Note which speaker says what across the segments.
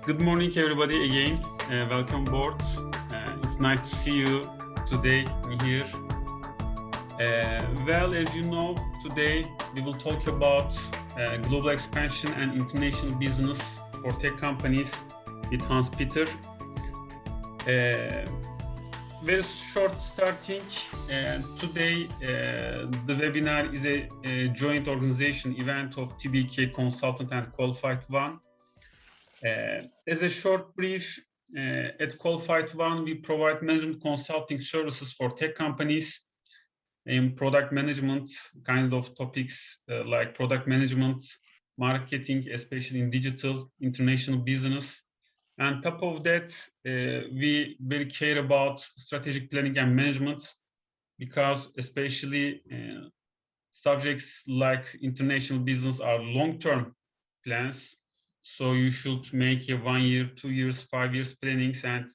Speaker 1: Good morning, everybody, again. Welcome aboard. It's nice to see you today here. Well, as you know, today we will talk about global expansion and international business for tech companies with Hans Peter. Very short starting. Today, the webinar is a joint organization event of TBK Consultant and QualfiedONE. As a short brief, at QualfiedONE, we provide management consulting services for tech companies in product management, kind of topics like product management, marketing, especially in digital, international business. And on top of that, we very care about strategic planning and management, because especially subjects like international business are long-term plans. So you should make a 1 year, 2 years, 5 years plannings and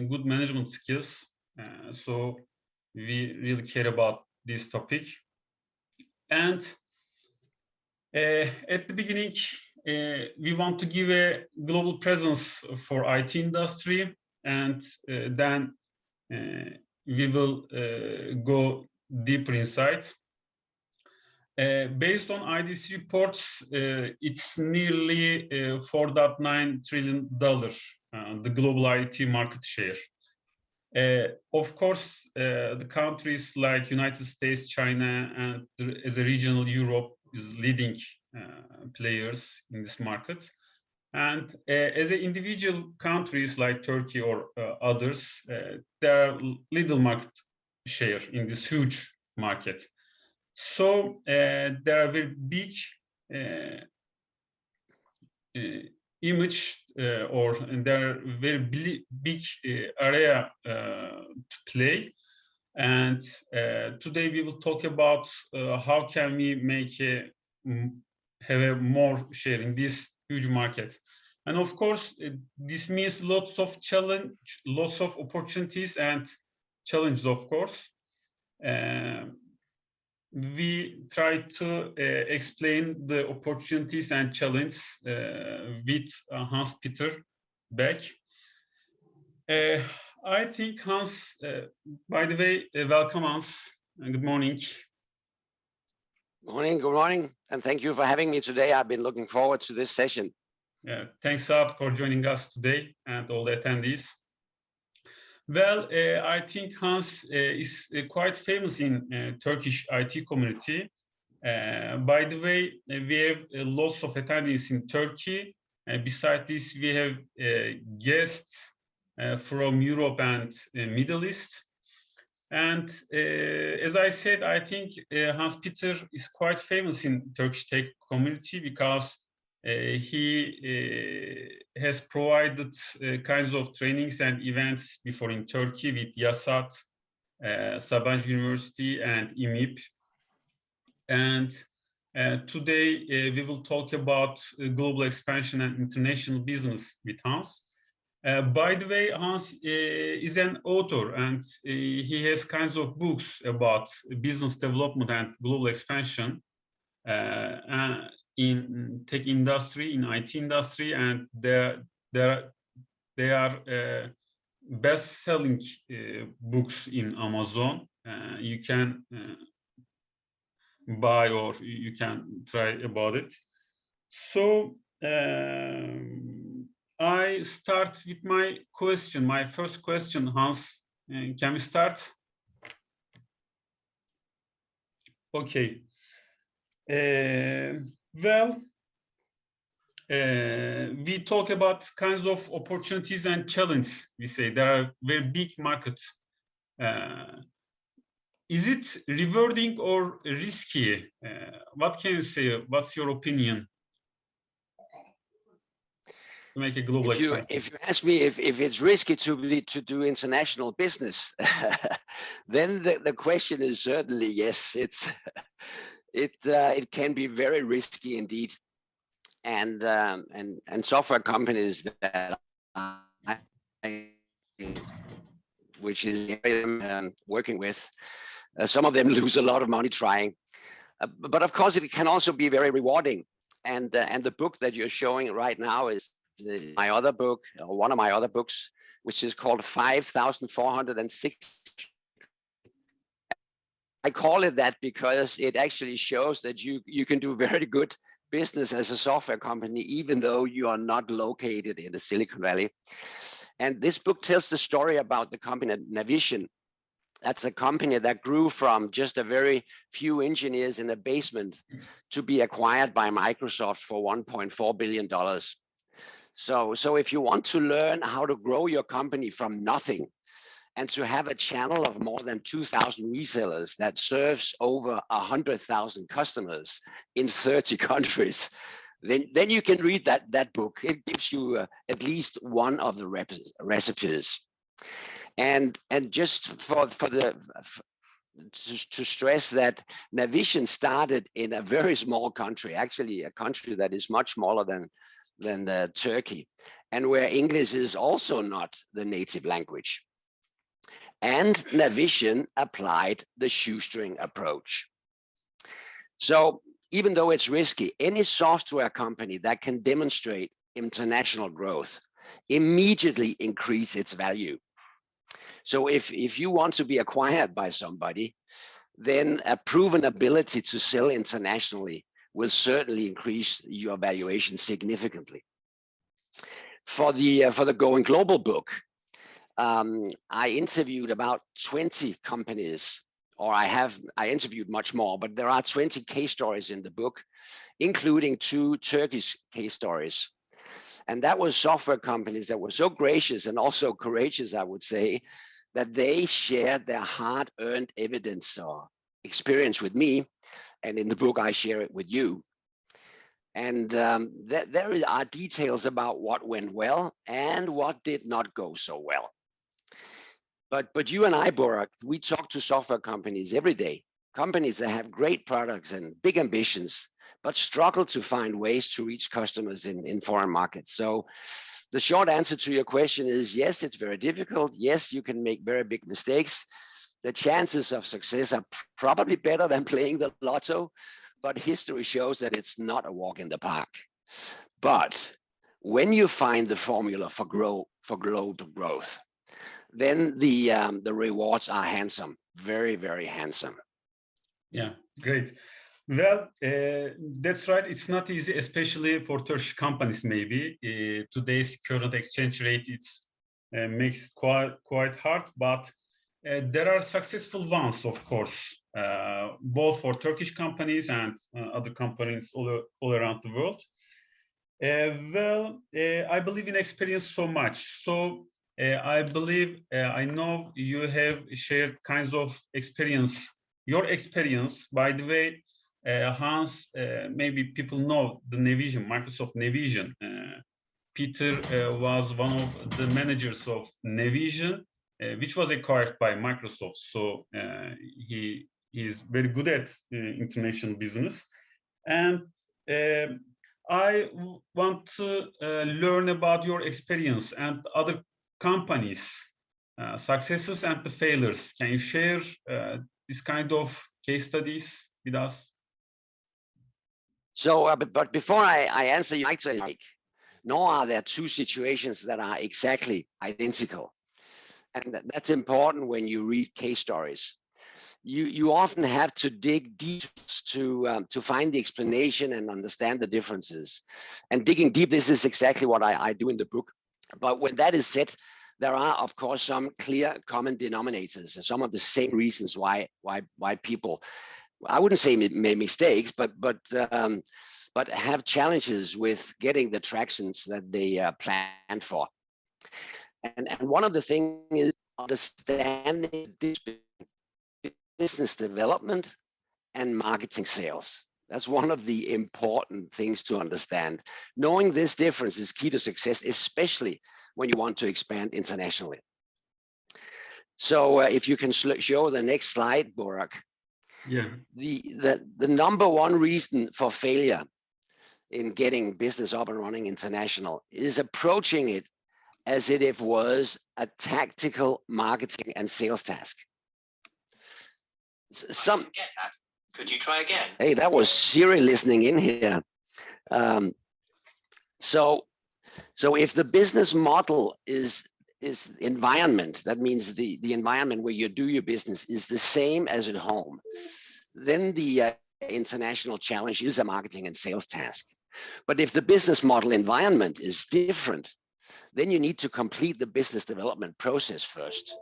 Speaker 1: good management skills. So we really care about this topic. And at the beginning, we want to give a global presence for IT industry, and then we will go deeper inside. Based on IDC reports, it's nearly $4.9 trillion, the global IT market share. Of course, the countries like United States, China, and as a regional Europe is leading players in this market. And as an individual countries like Turkey or others, there are little market share in this huge market. So there are very big image or there are very big area to play. And today we will talk about how can we make have a more share in this huge market. And of course, this means lots of challenge, lots of opportunities and challenges, of course. We try to explain the opportunities and challenges with Hans Peter Bech. I think Hans, by the way, welcome Hans. Good morning.
Speaker 2: Good morning, and thank you for having me today. I've been looking forward to this session.
Speaker 1: Yeah, thanks a lot for joining us today and all the attendees. Well, I think Hans is quite famous in Turkish IT community. By the way, we have lots of attendees in Turkey. Besides this, we have guests from Europe and Middle East. And as I said, I think Hans Peter is quite famous in Turkish tech community because he has provided kinds of trainings and events before in Turkey with Yasat, Sabancı University, and İMİP. And today we will talk about global expansion and international business with Hans. By the way, Hans is an author, and he has kinds of books about business development and global expansion in tech industry, in IT industry, and they are best-selling books in Amazon. You can buy or you can try about it. So I start with my question, my first question, Hans. Can we start? Okay. Well, we talk about kinds of opportunities and challenges. We say there are very big markets. Is it rewarding or risky? What can you say? What's your opinion? To make a global expansion.
Speaker 2: If you ask me if it's risky to do international business, then the question is certainly yes. It can be very risky indeed, and software companies that which is working with, some of them lose a lot of money trying, but of course it can also be very rewarding. And the book that you're showing right now is my other book, or one of my other books, which is called 5,406. I call it that because it actually shows that you can do very good business as a software company, even though you are not located in the Silicon Valley. And this book tells the story about the company Navigator. That's a company that grew from just a very few engineers in a basement to be acquired by Microsoft for $1.4 billion. So if you want to learn how to grow your company from nothing and to have a channel of more than 2,000 resellers that serves over 100,000 customers in 30 countries, then you can read that book. It gives you at least one of the recipes. And just to stress that Navigator started in a very small country, actually a country that is much smaller than Turkey, and where English is also not the native language. And Navigator applied the shoestring approach. So even though it's risky, any software company that can demonstrate international growth immediately increase its value. So if you want to be acquired by somebody, then a proven ability to sell internationally will certainly increase your valuation significantly. For the Going Global book, I interviewed about 20 companies, or I interviewed much more, but there are 20 case stories in the book, including 2 Turkish case stories. And that was software companies that were so gracious and also courageous, I would say, that they shared their hard-earned evidence or experience with me. And in the book, I share it with you. And there are details about what went well and what did not go so well. But you and I, Burak, we talk to software companies every day, companies that have great products and big ambitions, but struggle to find ways to reach customers in foreign markets. So the short answer to your question is yes, it's very difficult. Yes, you can make very big mistakes. The chances of success are probably better than playing the lotto, but history shows that it's not a walk in the park. But when you find the formula for global growth, then the rewards are handsome, very, very handsome.
Speaker 1: Yeah, great. Well, that's right. It's not easy, especially for Turkish companies. Maybe today's current exchange rate makes quite hard. But there are successful ones, of course, both for Turkish companies and other companies all around the world. Well, I believe in experience so much. So I believe I know you have shared kinds of experience. Your experience, by the way. Hans, maybe people know the Navigator, Microsoft Navigator. Peter was one of the managers of Navigator, which was acquired by Microsoft. So he is very good at international business. And I want to learn about your experience and other companies, successes and the failures. Can you share this kind of case studies with us?
Speaker 2: So, but before I answer, you might say, nor are there 2 situations that are exactly identical. And that's important when you read case stories. You often have to dig deep to find the explanation and understand the differences. And digging deep, this is exactly what I do in the book. But when that is said, there are, of course, some clear common denominators and some of the same reasons why people, I wouldn't say made mistakes, but have challenges with getting the tractions that they planned for. And one of the things is understanding business development and marketing sales. That's one of the important things to understand. Knowing this difference is key to success, especially when you want to expand internationally. So if you can show the next slide, Burak.
Speaker 1: Yeah.
Speaker 2: The number one reason for failure in getting business up and running international is approaching it as if it was a tactical marketing and sales task.
Speaker 3: I didn't get that. Could you try again?
Speaker 2: Hey, that was Siri listening in here. So So if the business model is environment, that means the environment where you do your business is the same as at home, then the international challenge is a marketing and sales task. But if the business model environment is different, then you need to complete the business development process first.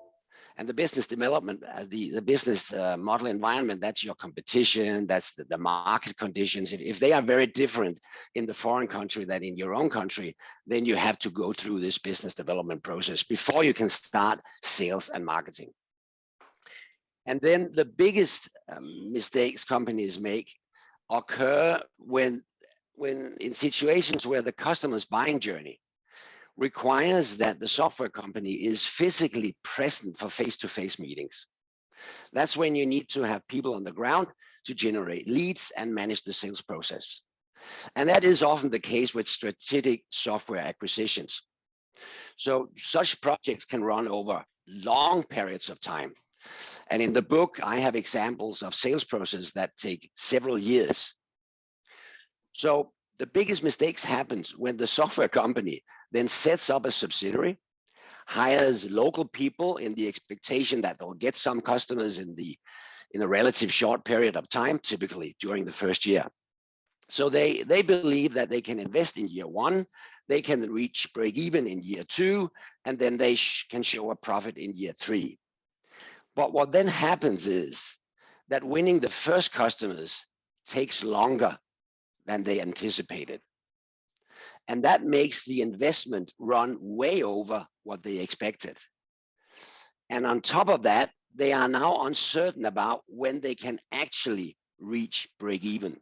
Speaker 2: And the business development, the business model environment, that's your competition, that's the market conditions. If they are very different in the foreign country than in your own country, then you have to go through this business development process before you can start sales and marketing. And then the biggest mistakes companies make occur when in situations where the customer's buying journey requires that the software company is physically present for face-to-face meetings. That's when you need to have people on the ground to generate leads and manage the sales process. And that is often the case with strategic software acquisitions. So such projects can run over long periods of time. And in the book, I have examples of sales processes that take several years. So the biggest mistakes happens when the software company then sets up a subsidiary, hires local people in the expectation that they'll get some customers in a relative short period of time, typically during the first year. So they believe that they can invest in year one, they can reach break even in year two, and then they can show a profit in year three. But what then happens is that winning the first customers takes longer than they anticipated. And that makes the investment run way over what they expected. And on top of that, they are now uncertain about when they can actually reach break even.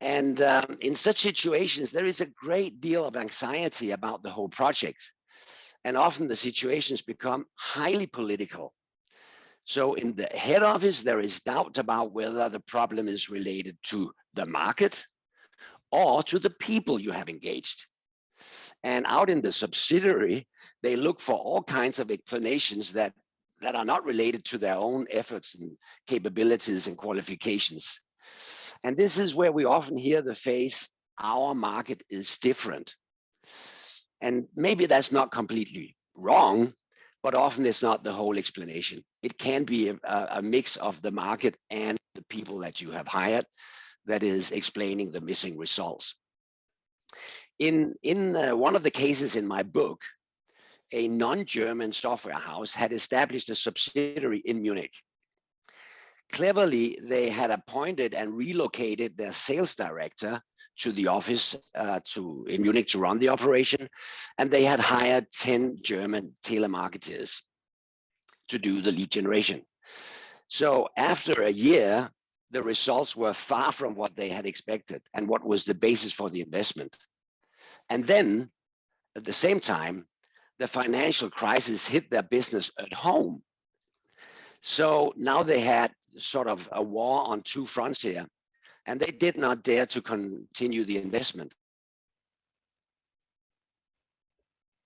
Speaker 2: And in such situations, there is a great deal of anxiety about the whole project. And often the situations become highly political. So in the head office, there is doubt about whether the problem is related to the market or to the people you have engaged. And out in the subsidiary, they look for all kinds of explanations that are not related to their own efforts and capabilities and qualifications. And this is where we often hear the phrase, our market is different. And maybe that's not completely wrong, but often it's not the whole explanation. It can be a mix of the market and the people that you have hired that is explaining the missing results. In one of the cases in my book, a non-German software house had established a subsidiary in Munich. Cleverly, they had appointed and relocated their sales director to the office in Munich to run the operation, and they had hired 10 German telemarketers to do the lead generation. So after a year, the results were far from what they had expected and what was the basis for the investment. And then, at the same time, the financial crisis hit their business at home. So now they had sort of a war on two fronts here, and they did not dare to continue the investment,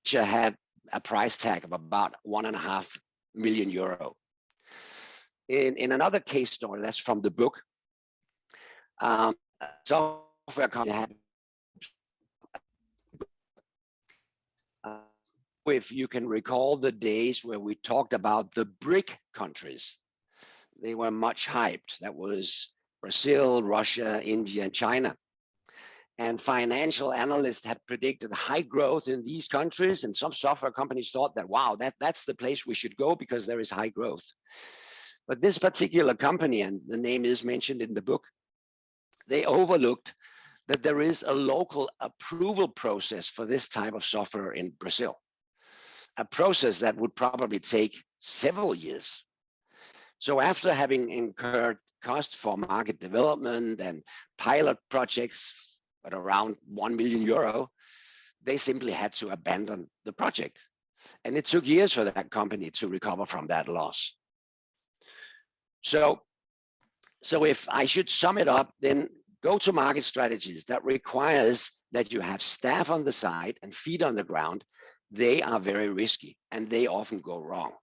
Speaker 2: which had a price tag of about €1.5 million. In another case story that's from the book, software company had, if you can recall the days where we talked about the BRIC countries, they were much hyped. That was Brazil, Russia, India, and China. And financial analysts had predicted high growth in these countries, and some software companies thought that, wow, that's the place we should go because there is high growth. But this particular company, and the name is mentioned in the book, they overlooked that there is a local approval process for this type of software in Brazil, a process that would probably take several years. So after having incurred costs for market development and pilot projects at around €1 million, they simply had to abandon the project. And it took years for that company to recover from that loss. So if I should sum it up, then go-to-market strategies that requires that you have staff on the side and feet on the ground, they are very risky and they often go wrong.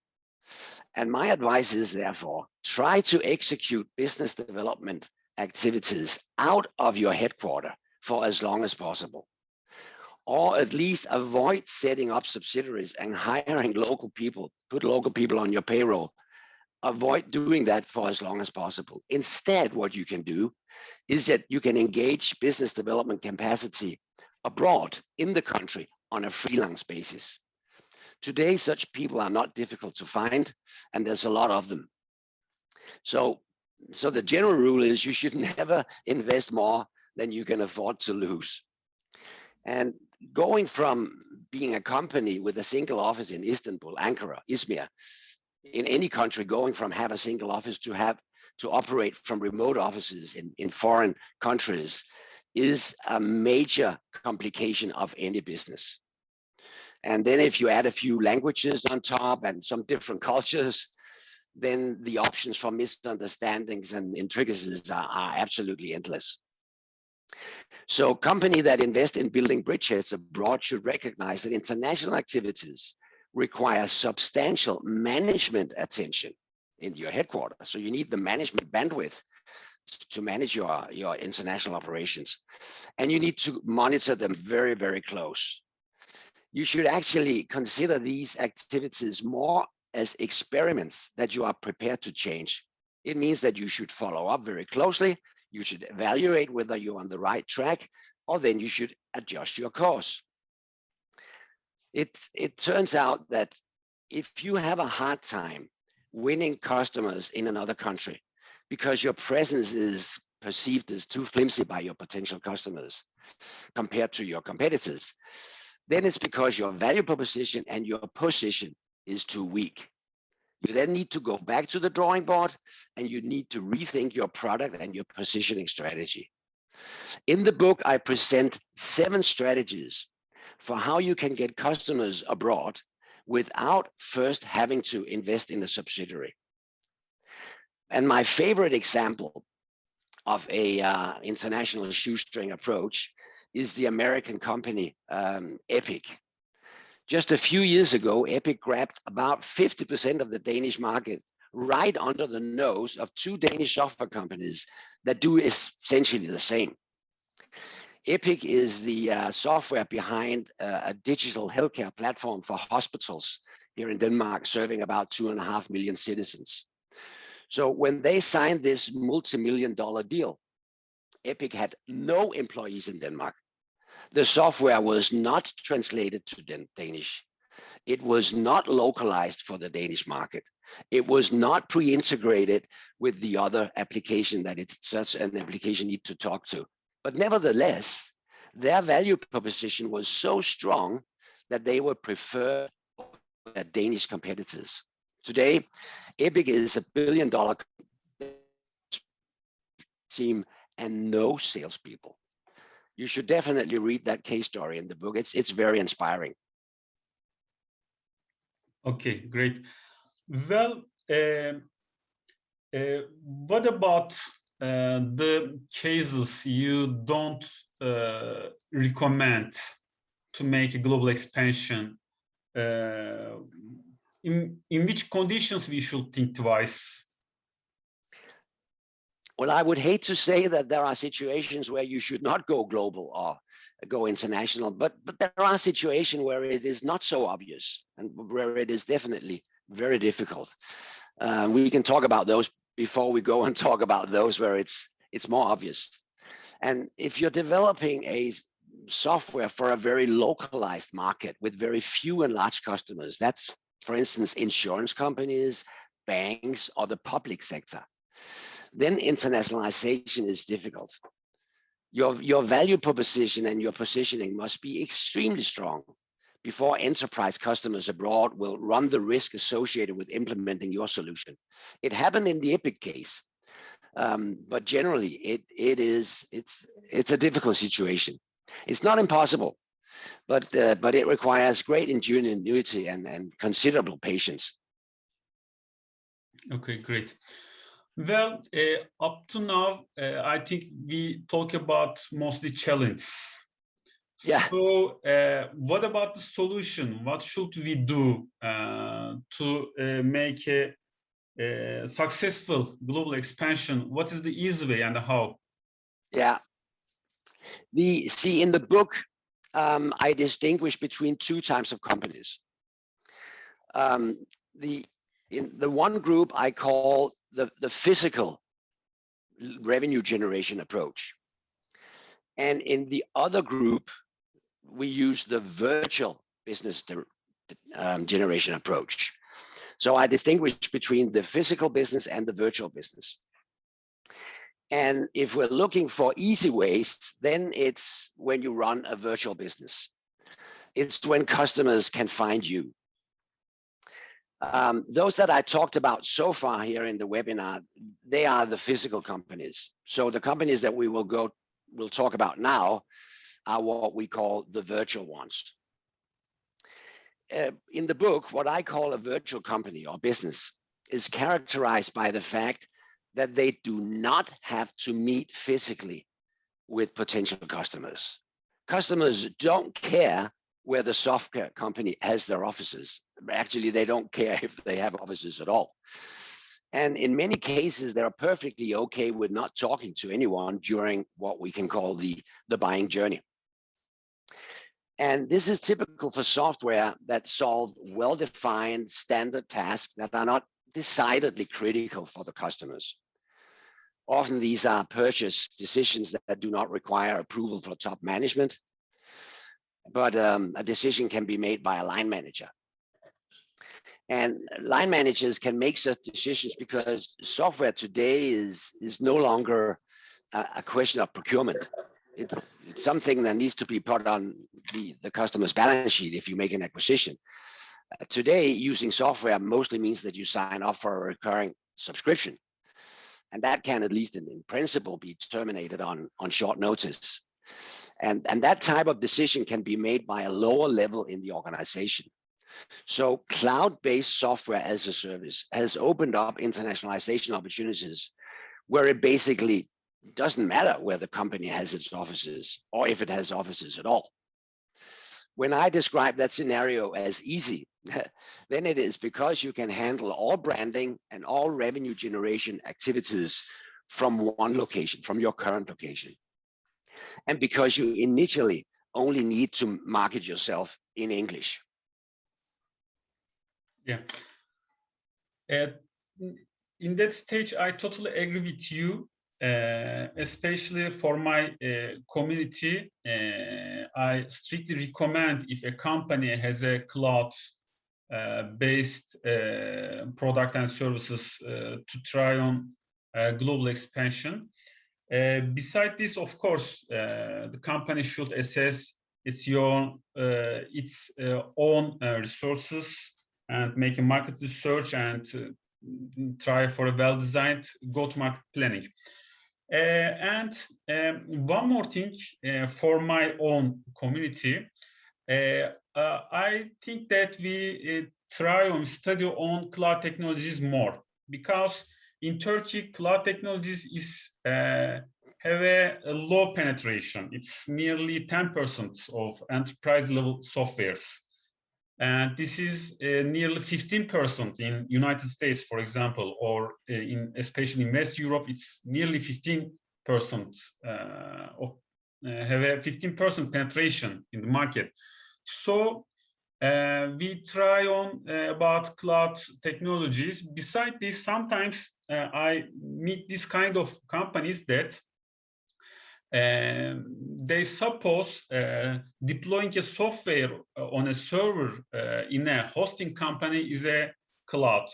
Speaker 2: And my advice is, therefore, try to execute business development activities out of your headquarters for as long as possible. or at least avoid setting up subsidiaries and hiring local people, put local people on your payroll. Avoid doing that for as long as possible. Instead, what you can do is that you can engage business development capacity abroad in the country on a freelance basis. Today, such people are not difficult to find, and there's a lot of them. So the general rule is you should never invest more than you can afford to lose. And going from being a company with a single office in Istanbul, Ankara, Izmir, in any country, going from have a single office to operate from remote offices in foreign countries is a major complication of any business. And then if you add a few languages on top and some different cultures, then the options for misunderstandings and intricacies are absolutely endless. So companies that invest in building bridgeheads abroad should recognize that international activities require substantial management attention in your headquarters. So you need the management bandwidth to manage your international operations. And you need to monitor them very, very close. You should actually consider these activities more as experiments that you are prepared to change. It means that you should follow up very closely. You should evaluate whether you're on the right track, or then you should adjust your course. It turns out that if you have a hard time winning customers in another country because your presence is perceived as too flimsy by your potential customers compared to your competitors, then it's because your value proposition and your position is too weak. You then need to go back to the drawing board and you need to rethink your product and your positioning strategy. In the book, I present 7 strategies for how you can get customers abroad without first having to invest in a subsidiary. And my favorite example of a international shoestring approach is the American company Epic. Just a few years ago, Epic grabbed about 50% of the Danish market right under the nose of 2 Danish software companies that do essentially the same. Epic is the software behind a digital healthcare platform for hospitals here in Denmark, serving about 2.5 million citizens. So when they signed this multi-million-dollar deal, Epic had no employees in Denmark. The software was not translated to Danish. It was not localized for the Danish market. It was not pre-integrated with the other application that such an application needs to talk to. But nevertheless, their value proposition was so strong that they were preferred over their Danish competitors. Today, Epic is $1 billion team and no salespeople. You should definitely read that case story in the book. It's very inspiring.
Speaker 1: Okay, great. Well, what about the cases you don't recommend to make a global expansion? In which conditions we should think twice?
Speaker 2: Well, I would hate to say that there are situations where you should not go global or go international, but there are situations where it is not so obvious and where it is definitely very difficult. We can talk about those before we go and talk about those where it's more obvious. And if you're developing a software for a very localized market with very few and large customers, that's, for instance, insurance companies, banks, or the public sector, then internationalization is difficult. Your value proposition and your positioning must be extremely strong before enterprise customers abroad will run the risk associated with implementing your solution. It happened in the Epic case, but generally it's a difficult situation. It's not impossible, but it requires great ingenuity and considerable patience.
Speaker 1: Okay, great. Well, up to now, I think we talk about mostly challenges.
Speaker 2: Yeah.
Speaker 1: So what about the solution? What should we do to make a successful global expansion? What is the easy way and how?
Speaker 2: Yeah. In the book, I distinguish between two types of companies. In the one group I call the physical revenue generation approach. And in the other group, we use the virtual business generation approach. So I distinguish between the physical business and the virtual business. And if we're looking for easy ways, then it's when you run a virtual business. It's when customers can find you. Those that I talked about so far here in the webinar, they are the physical companies. So the companies that we'll talk about now are what we call the virtual ones. In the book, what I call a virtual company or business is characterized by the fact that they do not have to meet physically with potential customers. Customers don't care where the software company has their offices. Actually, they don't care if they have offices at all. And in many cases, they're perfectly okay with not talking to anyone during what we can call the buying journey. And this is typical for software that solve well-defined standard tasks that are not decidedly critical for the customers. Often these are purchase decisions that do not require approval for top management, but a decision can be made by a line manager. And line managers can make such decisions because software today is no longer a question of procurement. It's something that needs to be put on the customer's balance sheet if you make an acquisition. Today, using software mostly means that you sign up for a recurring subscription. And that can, at least in principle, be terminated on short notice. And that type of decision can be made by a lower level in the organization. So cloud-based software as a service has opened up internationalization opportunities where it basically doesn't matter where the company has its offices or if it has offices at all. When I describe that scenario as easy, then it is because you can handle all branding and all revenue generation activities from one location, from your current location. And because you initially only need to market yourself in English.
Speaker 1: Yeah. In that stage, I totally agree with you. Especially for my community, I strictly recommend if a company has a cloud-based product and services to try on global expansion. Besides this, of course, the company should assess its own resources and make a market research and try for a well-designed go-to-market planning. And one more thing for my own community, I think that we try on study on cloud technologies more, because in Turkey, cloud technologies have a low penetration. It's nearly 10% of enterprise level softwares. And this is nearly 15% in United States, for example, or especially in West Europe, it's nearly 15% have a 15% penetration in the market. So we try on about cloud technologies. Besides this, sometimes I meet this kind of companies that they suppose deploying a software on a server in a hosting company is a cloud.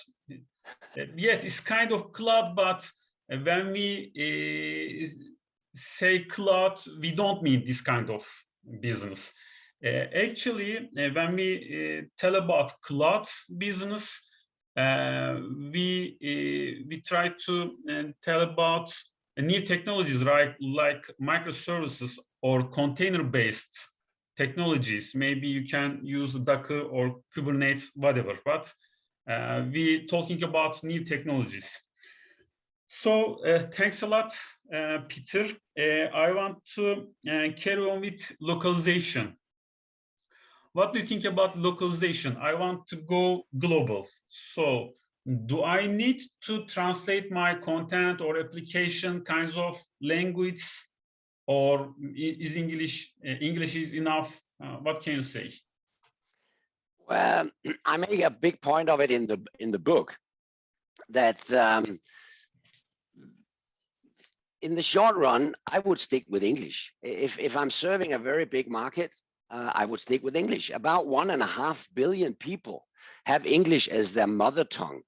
Speaker 1: Yes, it's kind of cloud, but when we say cloud, we don't mean this kind of business. Actually, when we tell about cloud business, we try to tell about new technologies, right, like microservices or container-based technologies. Maybe you can use Docker or Kubernetes, whatever, but we're talking about new technologies. So thanks a lot, Peter. I want to carry on with localization. What do you think about localization? I want to go global. So do I need to translate my content or application kinds of language, or is English is enough What can you say?
Speaker 2: Well, I make a big point of it in the book that in the short run, I would stick with English. If I'm serving a very big market, I would stick with English. About 1.5 billion people have English as their mother tongue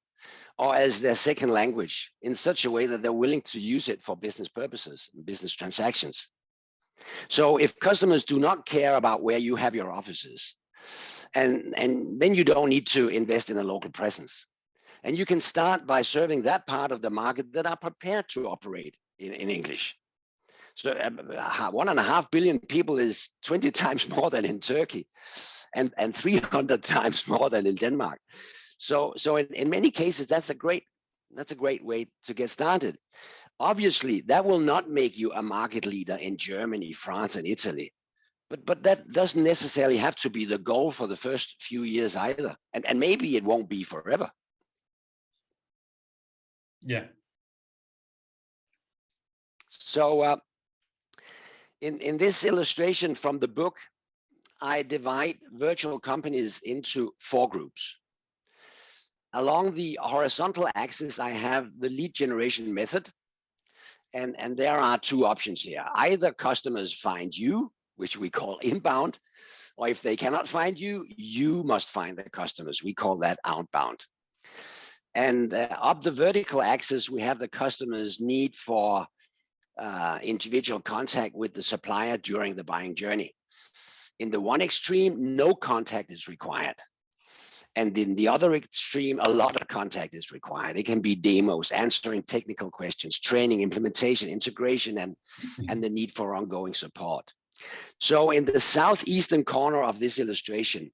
Speaker 2: or as their second language in such a way that they're willing to use it for business purposes, business transactions. So if customers do not care about where you have your offices, and then you don't need to invest in a local presence. And you can start by serving that part of the market that are prepared to operate in English. So 1.5 billion people is 20 times more than in Turkey and 300 times more than in Denmark. So in many cases, that's a great way to get started. Obviously, that will not make you a market leader in Germany, France, and Italy. But that doesn't necessarily have to be the goal for the first few years either. And maybe it won't be forever.
Speaker 1: Yeah.
Speaker 2: So in this illustration from the book, I divide virtual companies into 4 groups. Along the horizontal axis, I have the lead generation method. And there are 2 options here. Either customers find you, which we call inbound, or if they cannot find you, you must find the customers. We call that outbound. And up the vertical axis, we have the customer's need for individual contact with the supplier during the buying journey. In the one extreme, no contact is required. And in the other extreme, a lot of contact is required. It can be demos, answering technical questions, training, implementation, integration, and the need for ongoing support. So in the southeastern corner of this illustration,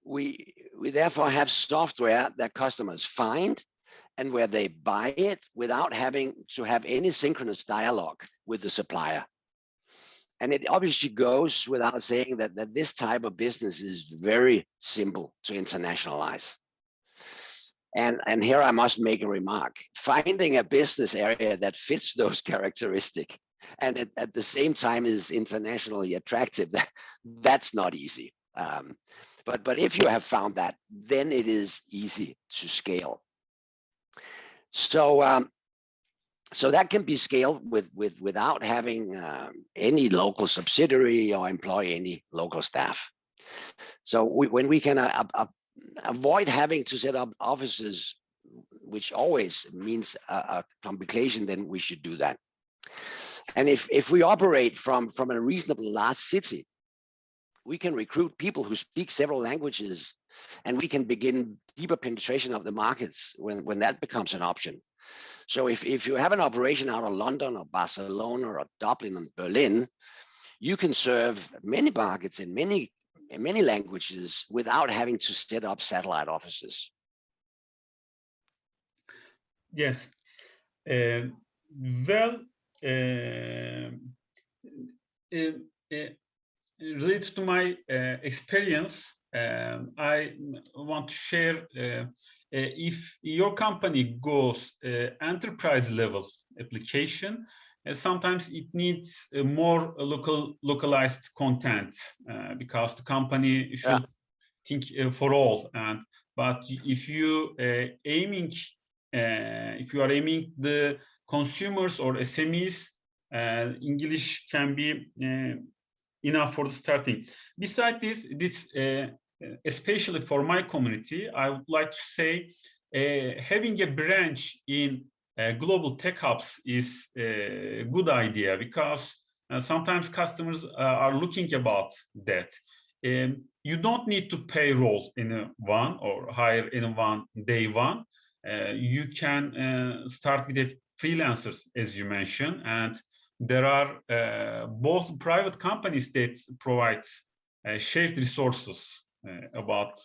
Speaker 2: we therefore have software that customers find and where they buy it without having to have any synchronous dialogue with the supplier. And it obviously goes without saying that this type of business is very simple to internationalize. And here I must make a remark. Finding a business area that fits those characteristics and at the same time is internationally attractive, that's not easy. But if you have found that, then it is easy to scale. So that can be scaled without having any local subsidiary or employ any local staff. So when we can avoid having to set up offices, which always means a complication, then we should do that. And if we operate from a reasonably large city, we can recruit people who speak several languages, and we can begin deeper penetration of the markets when that becomes an option. So if you have an operation out of London or Barcelona or Dublin and Berlin, you can serve many markets in many languages without having to set up satellite offices.
Speaker 1: Yes. Related to my experience, I want to share if your company goes enterprise level application, sometimes it needs more localized content because the company should think for all. But if you are aiming the consumers or SMEs, English can be enough for the starting. Besides this especially for my community, I would like to say having a branch in global tech hubs is a good idea because sometimes customers are looking about that. You don't need to payroll anyone or hire anyone day one. You can start with the freelancers, as you mentioned, and there are both private companies that provide shared resources about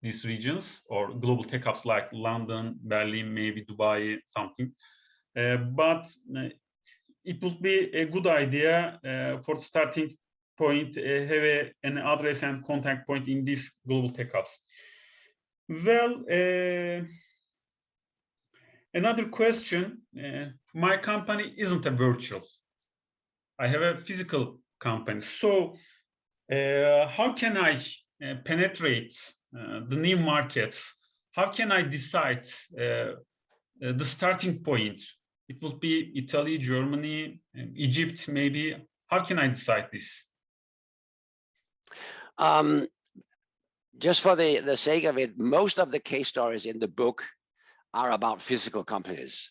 Speaker 1: these regions or global tech hubs like London, Berlin, maybe Dubai, something. But it would be a good idea for the starting point, have an address and contact point in these global tech hubs. Well, another question, my company isn't a virtual. I have a physical company. So How can I penetrate the new markets? How can I decide the starting point? It would be Italy, Germany, Egypt, maybe. How can I decide this?
Speaker 2: Just for the sake of it, most of the case stories in the book are about physical companies.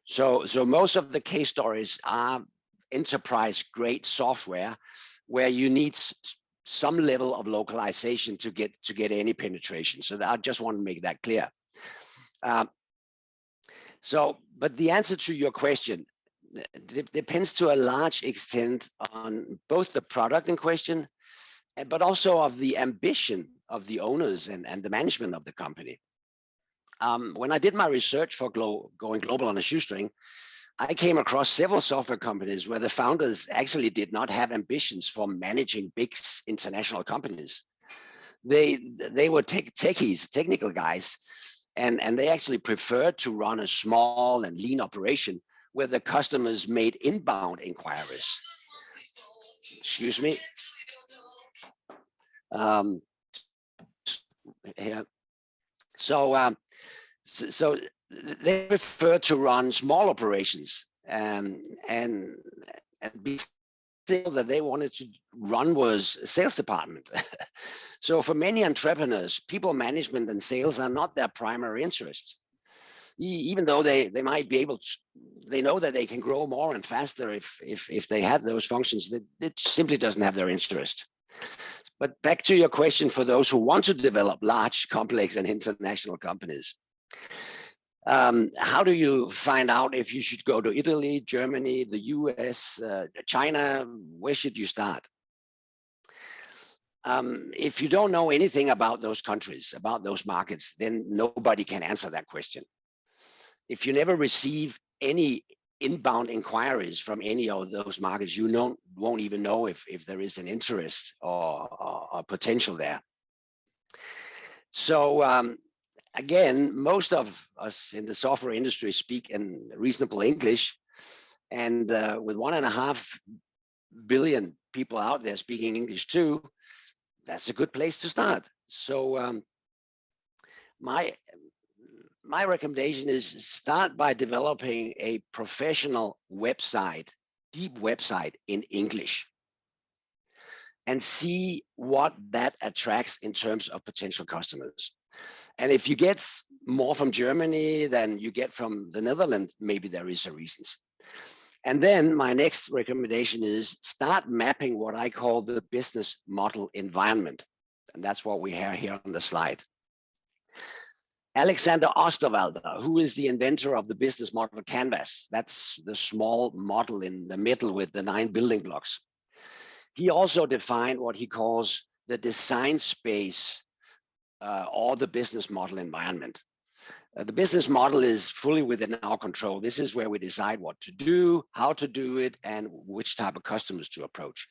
Speaker 2: So most of the case stories are enterprise grade software where you need some level of localization to get any penetration. So I just want to make that clear. But the answer to your question depends to a large extent on both the product in question, but also of the ambition of the owners and the management of the company. When I did my research for going global on a shoestring, I came across several software companies where the founders actually did not have ambitions for managing big international companies. They were techies, technical guys, and they actually preferred to run a small and lean operation where the customers made inbound inquiries. Excuse me. Yeah. So they prefer to run small operations and be that they wanted to run was a sales department. So for many entrepreneurs, people management and sales are not their primary interest. Even though they might be able to, they know that they can grow more and faster if they had those functions, it simply doesn't have their interest. But back to your question for those who want to develop large, complex and international companies. How do you find out if you should go to Italy, Germany, the US, China? Where should you start? If you don't know anything about those countries, about those markets, then nobody can answer that question. If you never receive any inbound inquiries from any of those markets, you won't even know if there is an interest or potential there. So again, most of us in the software industry speak in reasonable English, and with 1.5 billion people out there speaking English too, that's a good place to start. So my recommendation is start by developing a professional website, deep website in English, and see what that attracts in terms of potential customers. And if you get more from Germany than you get from the Netherlands, maybe there is a reason. And then my next recommendation is start mapping what I call the business model environment. And that's what we have here on the slide. Alexander Osterwalder, who is the inventor of the business model canvas, that's the small model in the middle with the 9 building blocks. He also defined what he calls the design space or the business model environment. The business model is fully within our control. This is where we decide what to do, how to do it, and which type of customers to approach.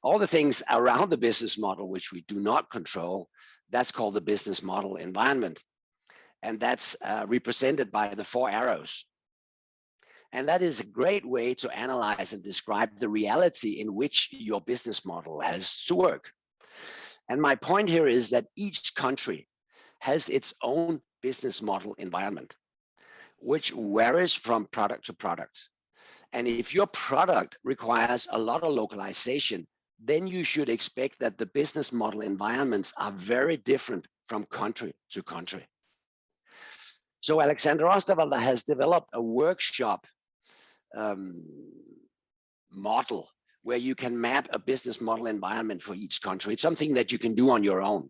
Speaker 2: All the things around the business model, which we do not control, that's called the business model environment. And that's represented by the 4 arrows. And that is a great way to analyze and describe the reality in which your business model has to work. And my point here is that each country has its own business model environment, which varies from product to product. And if your product requires a lot of localization, then you should expect that the business model environments are very different from country to country. So Alexander Osterwalder has developed a workshop model where you can map a business model environment for each country. It's something that you can do on your own.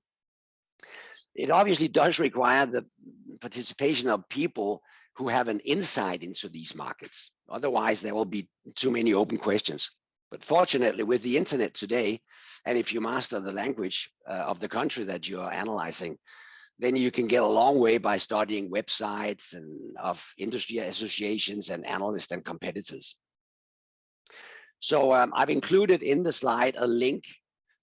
Speaker 2: It obviously does require the participation of people who have an insight into these markets. Otherwise, there will be too many open questions. But fortunately, with the internet today, and if you master the language of the country that you are analyzing, then you can get a long way by studying websites and of industry associations and analysts and competitors. So I've included in the slide a link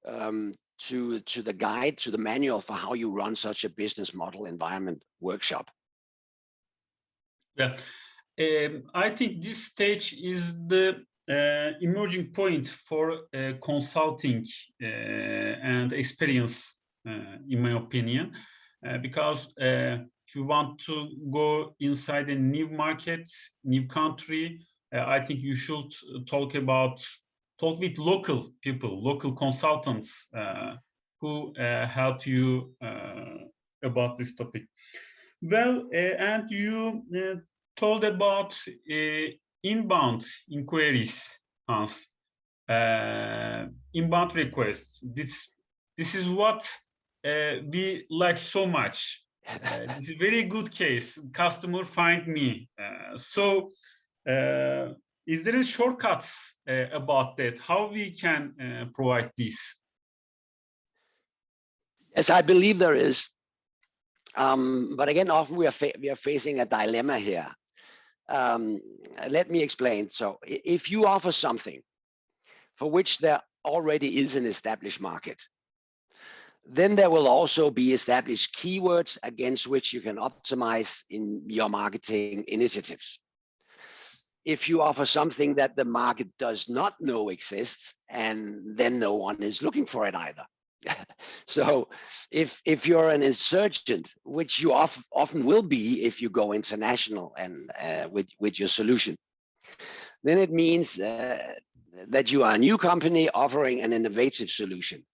Speaker 2: to the guide, to the manual for how you run such a business model environment workshop.
Speaker 1: Yeah, I think this stage is the emerging point for consulting and experience, in my opinion, because if you want to go inside a new market, new country, I think you should talk with local people, local consultants who help you about this topic. Well, and you told about inbound inquiries, Hans, inbound requests. This is what we like so much. This is a very good case. Customer find me. So is there a shortcuts about that? How we can provide this?
Speaker 2: Yes, I believe there is. But again, often we are facing a dilemma here. Let me explain. So if you offer something for which there already is an established market, then there will also be established keywords against which you can optimize in your marketing initiatives. If you offer something that the market does not know exists, and then no one is looking for it either. So if you're an insurgent, which you often will be if you go international and with your solution, then it means that you are a new company offering an innovative solution.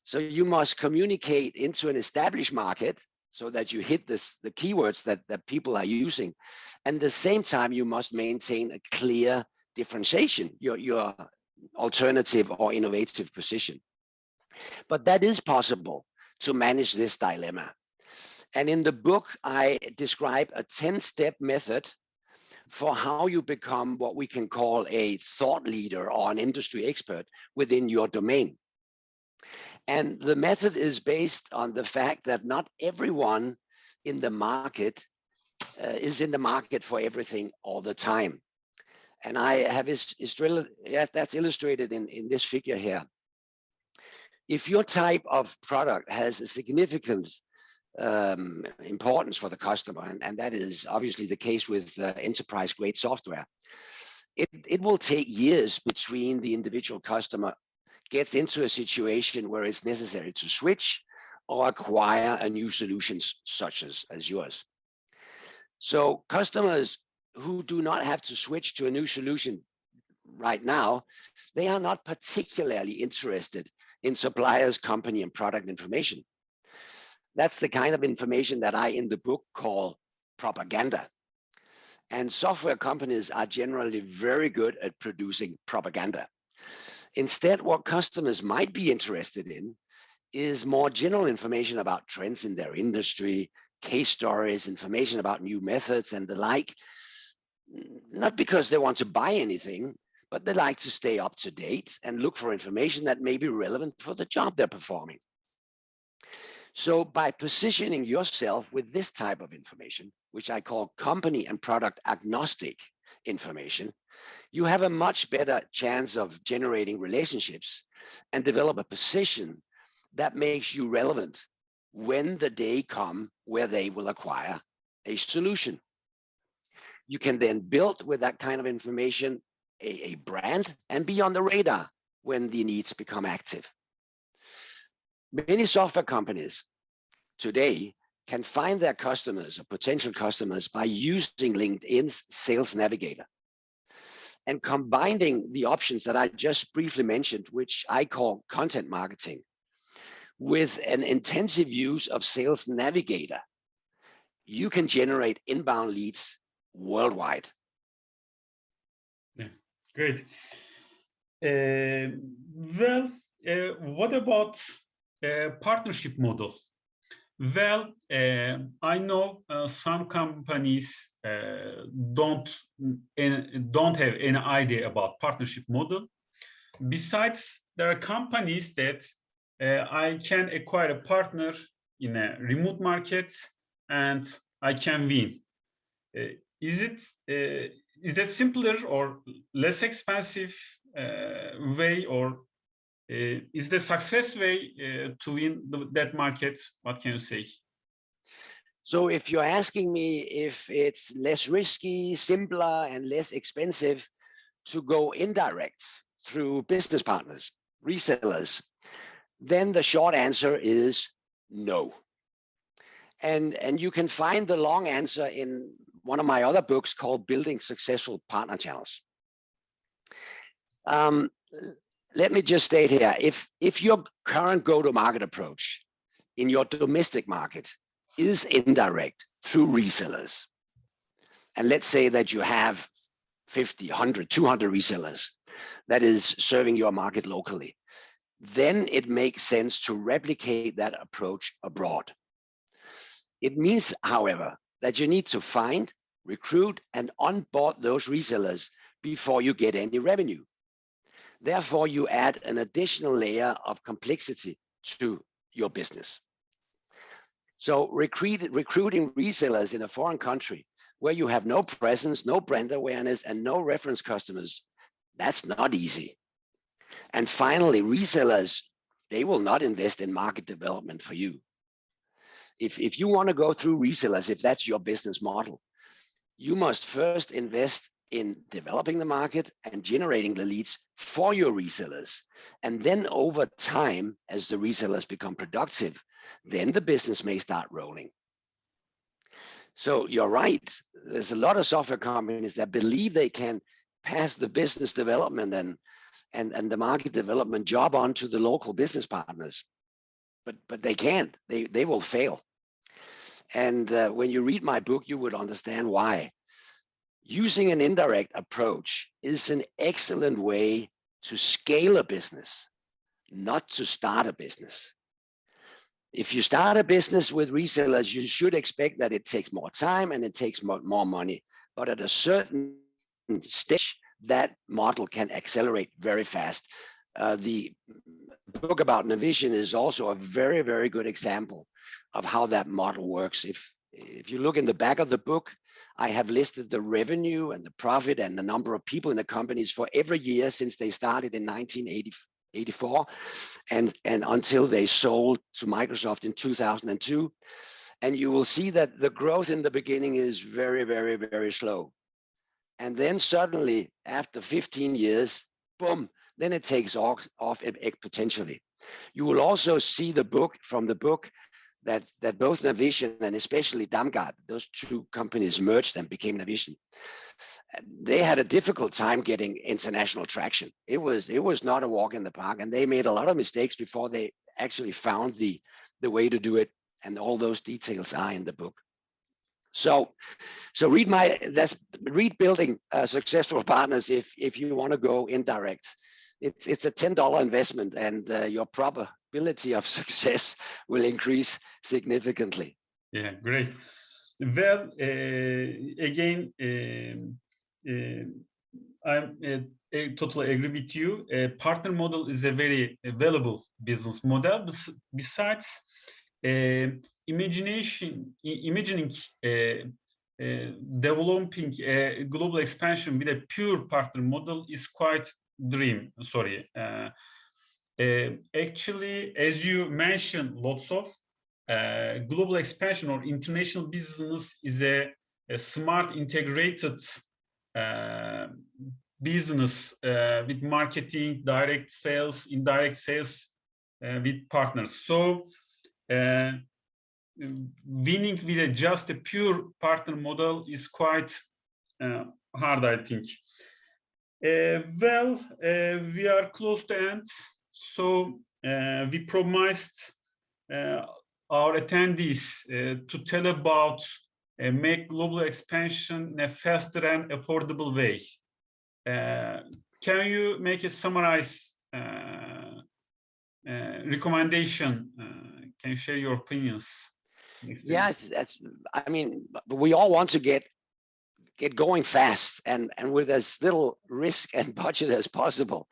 Speaker 2: So you must communicate into an established market so that you hit the keywords that people are using. And at the same time, you must maintain a clear differentiation, your alternative or innovative position. But that is possible to manage this dilemma. And in the book, I describe a 10-step method for how you become what we can call a thought leader or an industry expert within your domain. And the method is based on the fact that not everyone in the market is in the market for everything all the time. And I have that's illustrated in this figure here. If your type of product has a significant importance for the customer, and that is obviously the case with enterprise-grade software, it will take years between the individual customer gets into a situation where it's necessary to switch or acquire a new solution such as yours. So customers who do not have to switch to a new solution right now, they are not particularly interested in suppliers, company, and product information. That's the kind of information that I, in the book, call propaganda. And software companies are generally very good at producing propaganda. Instead, what customers might be interested in is more general information about trends in their industry, case stories, information about new methods and the like, not because they want to buy anything, but they like to stay up to date and look for information that may be relevant for the job they're performing. So by positioning yourself with this type of information, which I call company and product agnostic information, you have a much better chance of generating relationships and develop a position that makes you relevant when the day comes where they will acquire a solution. You can then build with that kind of information a brand and be on the radar when the needs become active. Many software companies today can find their customers or potential customers by using LinkedIn's Sales Navigator and combining the options that I just briefly mentioned, which I call content marketing, with an intensive use of Sales Navigator. You can generate inbound leads worldwide.
Speaker 1: Yeah, great. What about partnership models? Well, I know some companies don't have any idea about partnership model. Besides, there are companies that I can acquire a partner in a remote market and I can win. Is that simpler or less expensive way, or is the success way to win that market? What can you say?
Speaker 2: So if you're asking me if it's less risky, simpler, and less expensive to go indirect through business partners, resellers, then the short answer is no. And you can find the long answer in one of my other books called Building Successful Partner Channels. Let me just state here, if your current go-to-market approach in your domestic market is indirect through resellers, and let's say that you have 50, 100, 200 resellers that is serving your market locally, then it makes sense to replicate that approach abroad. It means, however, that you need to find, recruit, and onboard those resellers before you get any revenue. Therefore, you add an additional layer of complexity to your business. So recruiting resellers in a foreign country where you have no presence, no brand awareness, and no reference customers, that's not easy. And finally, resellers, they will not invest in market development for you. If you want to go through resellers, if that's your business model, you must first invest in developing the market and generating the leads for your resellers. And then over time, as the resellers become productive, then the business may start rolling. So you're right. There's a lot of software companies that believe they can pass the business development and the market development job on to the local business partners, but they can't. They will fail. And when you read my book, you would understand why. Using an indirect approach is an excellent way to scale a business, not to start a business. If you start a business with resellers, you should expect that it takes more time and it takes more money. But at a certain stage, that model can accelerate very fast. The book about Navigator is also a very, very good example of how that model works. If you look in the back of the book, I have listed the revenue and the profit and the number of people in the companies for every year since they started in 1984 and until they sold to Microsoft in 2002. And you will see that the growth in the beginning is very, very, very slow. And then suddenly, after 15 years, boom, then it takes off potentially. You will also see from the book that both Navigator and especially Damgard, those two companies merged and became Navigator. They had a difficult time getting international traction. It was not a walk in the park, and they made a lot of mistakes before they actually found the way to do it. And all those details are in the book. So read Building Successful Partners if you want to go indirect. It's a $10 investment, and your probability of success will increase significantly.
Speaker 1: Yeah, great. Well, again, I totally agree with you. Partner model is a very valuable business model. Besides, imagining developing a global expansion with a pure partner model is quite dream. Sorry. Actually, as you mentioned, lots of global expansion or international business is a smart integrated business with marketing, direct sales, indirect sales with partners. So winning with just a pure partner model is quite hard, I think. Well, we are close to end. So we promised our attendees to tell about make global expansion in a faster and affordable way. Can you make a summarize recommendation? Can you share your opinions?
Speaker 2: Yeah, I mean, we all want to get going fast and with as little risk and budget as possible.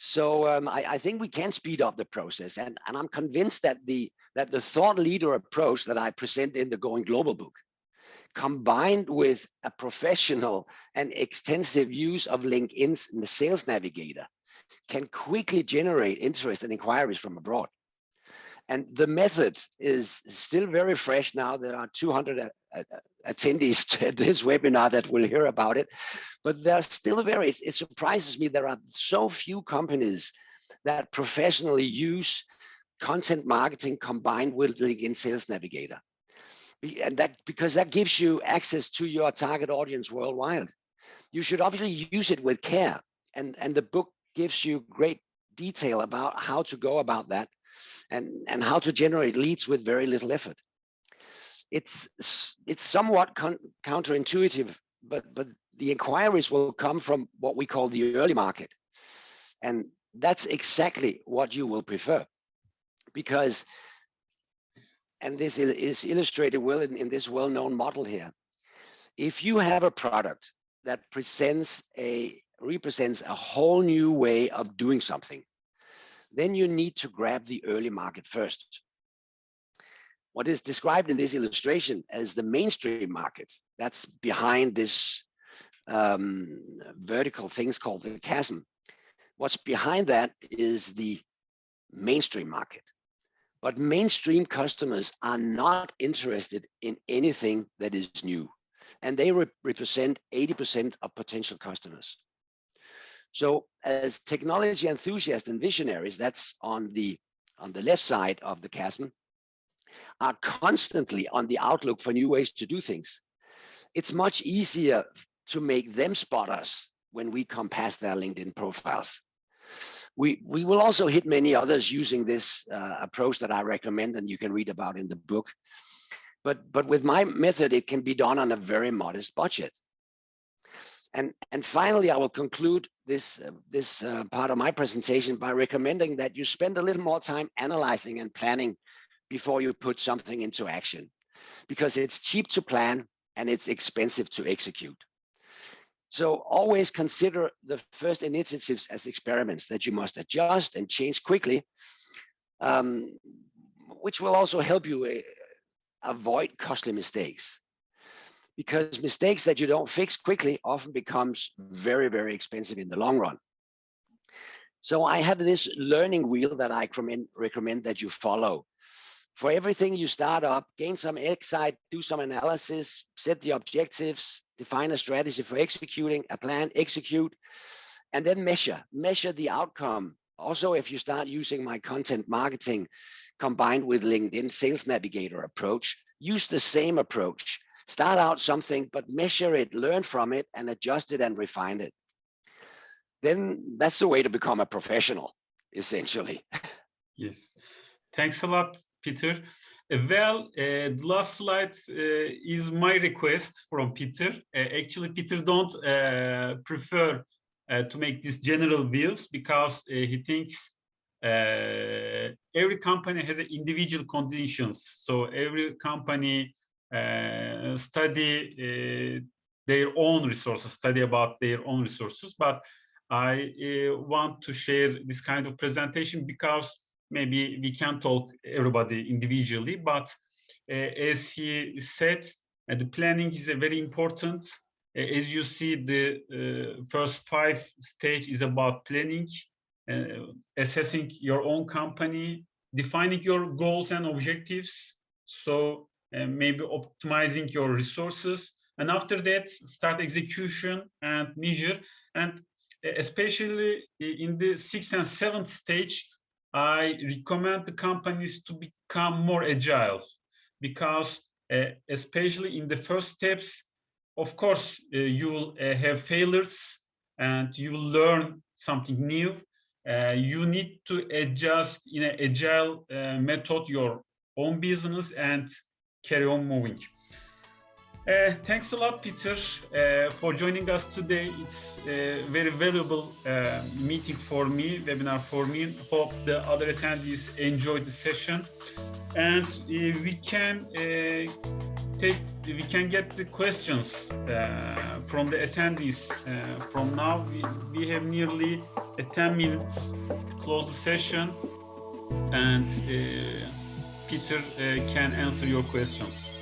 Speaker 2: So I think we can speed up the process, and I'm convinced that the thought leader approach that I present in the Going Global book, combined with a professional and extensive use of LinkedIn's in the Sales Navigator, can quickly generate interest and inquiries from abroad. And the method is still very fresh now. There are 200 attendees to this webinar that will hear about it, but they're still it surprises me there are so few companies that professionally use content marketing combined with LinkedIn Sales Navigator. And because that gives you access to your target audience worldwide. You should obviously use it with care. And the book gives you great detail about how to go about that and how to generate leads with very little effort. It's somewhat counterintuitive, but the inquiries will come from what we call the early market. And that's exactly what you will prefer. Because, and this is illustrated well in this well-known model here, if you have a product that represents a whole new way of doing something, then you need to grab the early market first. What is described in this illustration as the mainstream market, that's behind this vertical things called the chasm. What's behind that is the mainstream market. But mainstream customers are not interested in anything that is new, and they represent 80% of potential customers. So as technology enthusiasts and visionaries, that's on the left side of the chasm, are constantly on the outlook for new ways to do things, it's much easier to make them spot us when we come past their LinkedIn profiles. We will also hit many others using this approach that I recommend, and you can read about in the book. But with my method, it can be done on a very modest budget. And finally, I will conclude this part of my presentation by recommending that you spend a little more time analyzing and planning before you put something into action, because it's cheap to plan and it's expensive to execute. So always consider the first initiatives as experiments that you must adjust and change quickly, which will also help you avoid costly mistakes. Because mistakes that you don't fix quickly often becomes very, very expensive in the long run. So I have this learning wheel that I recommend that you follow. For everything you start up, gain some insight, do some analysis, set the objectives, define a strategy for executing, a plan, execute, and then measure the outcome. Also, if you start using my content marketing combined with LinkedIn Sales Navigator approach, use the same approach. Start out something, but measure it, learn from it, and adjust it and refine it. Then that's the way to become a professional, essentially.
Speaker 1: Yes. Thanks a lot, Peter. The last slide is my request from Peter. Actually, Peter don't prefer to make these general views because he thinks every company has individual conditions. So every company study their own resources, study about their own resources. But I want to share this kind of presentation because maybe we can talk everybody individually, but as he said, the planning is very important. As you see, the first 5 stage is about planning, assessing your own company, defining your goals and objectives. So maybe optimizing your resources. And after that, start execution and measure. And especially in the 6th and 7th stage, I recommend the companies to become more agile because especially in the first steps, of course, you will have failures and you will learn something new. You need to adjust in an agile method your own business and carry on moving. Thanks a lot, Peter, for joining us today. It's a very valuable meeting for me, webinar for me. Hope the other attendees enjoyed the session, and we can get the questions from the attendees. From now, we have nearly 10 minutes to close the session, and Peter can answer your questions.